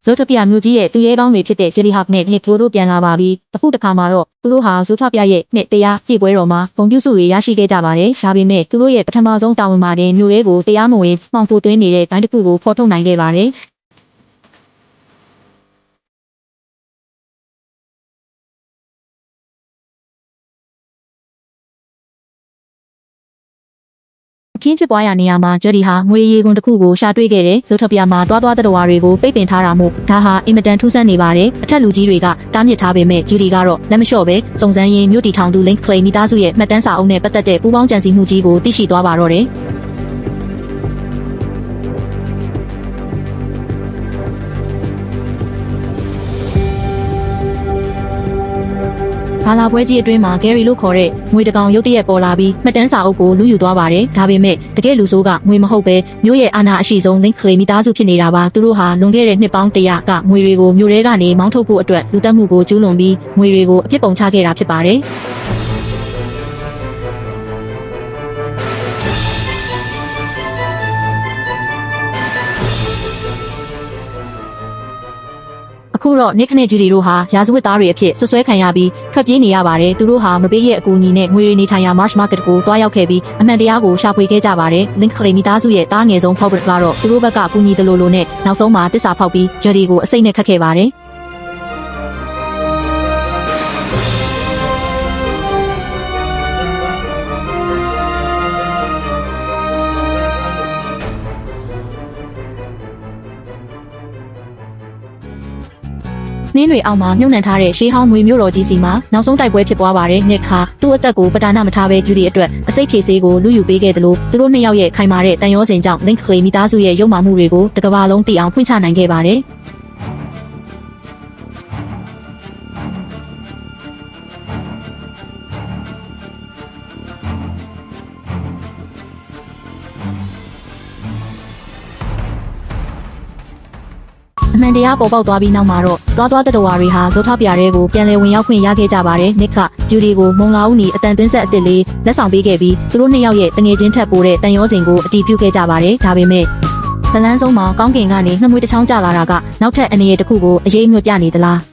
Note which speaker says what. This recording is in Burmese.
Speaker 1: ဇိုထပြမျိုးကြီးရဲ့သူရဲကောင်းတွေဖြစ်တဲ့ဂျယ်လီဟောက်နဲ့နစ်ထိုးတို့ပြန်လာပါပြီ။အခုတစ်ခါမှာတော့သူတို့ဟာဇိုထပြရဲ့နှစ်တရားပြည့်ပွဲတော်မှာပုံပြုစုတွေရရှိခဲ့ကြပါတယ်။ဒါပေမဲ့သူတို့ရဲ့ပထမဆုံးတာဝန်မှာတင်မျိုးလေးကိုတရားမဝင်မှောင်ခိုသွင်းနေတဲ့ဂိုင်းတစ်ခုကိုဖော်ထုတ်နိုင်ခဲ့ပါတယ်။ခင်းဖြစ်ပွားရာနေရာမှာဂျယ်လီဟာငွေရည်ကုန်တစ်ခုကိုရှာတွေ့ခဲ့တဲ့ဇိုထပြမှာတွားတတော်ဝါတွေကိုပိတ်ပင်ထားတာမို့ဒါဟာအင်မတန်ထူးဆန်းနေပါတယ်အထက်လူကြီးတွေကတားမြစ်ထားပေမဲ့ဂျူဒီကတော့လက်မလျှော့ပဲစုံစမ်းရင်းမြို့တီထောင်သူ Link Clay မိသားစုရဲ့မှတ်တမ်းစာအုပ်နဲ့ပတ်သက်တဲ့ပူးပေါင်းကြံစည်မှုကြီးကိုသိရှိသွားပါတော့တယ်ဘာလာပွဲကြီးအတွင်းမှာဂယ်ရီလို့ခေါ်တဲ့ငွေတကောင်ရုတ်တရက်ပေါ်လာပြီးမှတ်တမ်းစာအုပ်ကိုလူယူသွားပါတယ်။ဒါပေမဲ့တကယ်လူဆိုးကငွေမဟုတ်ပဲမြို့ရဲ့အာဏာအရှိဆုံး Link Clay မိသားစုဖြစ်နေတာပါ။သူတို့ဟာလွန်ခဲ့တဲ့နှစ်ပေါင်း100ကငွေတွေကိုမြို့ထဲကနေမောင်းထုတ်ဖို့အတွက်လူတက်မှုကိုကျူးလွန်ပြီးငွေတွေကိုအပြစ်ပုံချခဲ့တာဖြစ်ပါတယ်။အခုတော့ Nick နဲ့ Judy တို့ဟာရာဇဝတ်သားတွေအဖြစ်ဆွဆွဲခံရပြီးထွက်ပြေးနေရပါတယ်သူတို့ဟာမပေးရဲ့အကူအညီနဲ့ငွေတွေနေထိုင်ရာ Marsh Market ကိုတွားရောက်ခဲ့ပြီးအမှန်တရားကိုရှာဖွေခဲ့ကြပါတယ်။ Link Clay မိသားစုရဲ့တားငယ်ဆုံး Paul Britt ကတော့သူတို့ဘက်ကကူညီတယ်လို့နဲ့နောက်ဆုံးမှာတစ္ဆာဖောက်ပြီး Judy ကိုအစိမ့်နဲ့ခတ်ခဲ့ပါတယ်နှင်းတွေအောက်မှာမြုပ်နှံထားတဲ့ရှေးဟောင်းငွေမျိုးတော်ကြီးစီမှာနောက်ဆုံးတိုက်ပွဲဖြစ်ပွားပါတယ်။နစ်ဟာသူ့အသက်ကိုပဒါနမထားဘဲဂျူဒီအတွက်အစိတ်ဖြေဆေးကိုလူယူပေးခဲ့တယ်လို့သူတို့နှစ်ယောက်ရဲ့ခိုင်မာတဲ့တန်ရောစင်ကြောင့် Link Clay မိသားစုရဲ့ရုပ်မာမှုတွေကိုတစ်ကမ္ဘာလုံးသိအောင်ဖွင့်ချနိုင်ခဲ့ပါတယ်။အမှန်တရားပေါ်ပေါက်သွားပြီးနောက်မှာတော့တွားတတော်ဝါတွေဟာဇိုထပြရဲကိုပြန်လည်ဝင်ရောက်ခွင့်ရခဲ့ကြပါတယ်။နစ်ကဂျူဒီကိုမုံလာဦးနီအတန်သွင်းဆက်အစ်စ်လေးလက်ဆောင်ပေးခဲ့ပြီးသူတို့နှစ်ယောက်ရဲ့တငယ်ချင်းထက်ပိုတဲ့တန်ရောစင်ကိုအတီးပြုခဲ့ကြပါတယ်။ဒါပေမဲ့ဇလန်းဆုံးမှာကောင်းကင်ကနေနှမွေးတစ်ချောင်းကျလာတာကနောက်ထပ်အနေရတစ်ခုကိုအရေးအမြွတ်ပြနေသလား။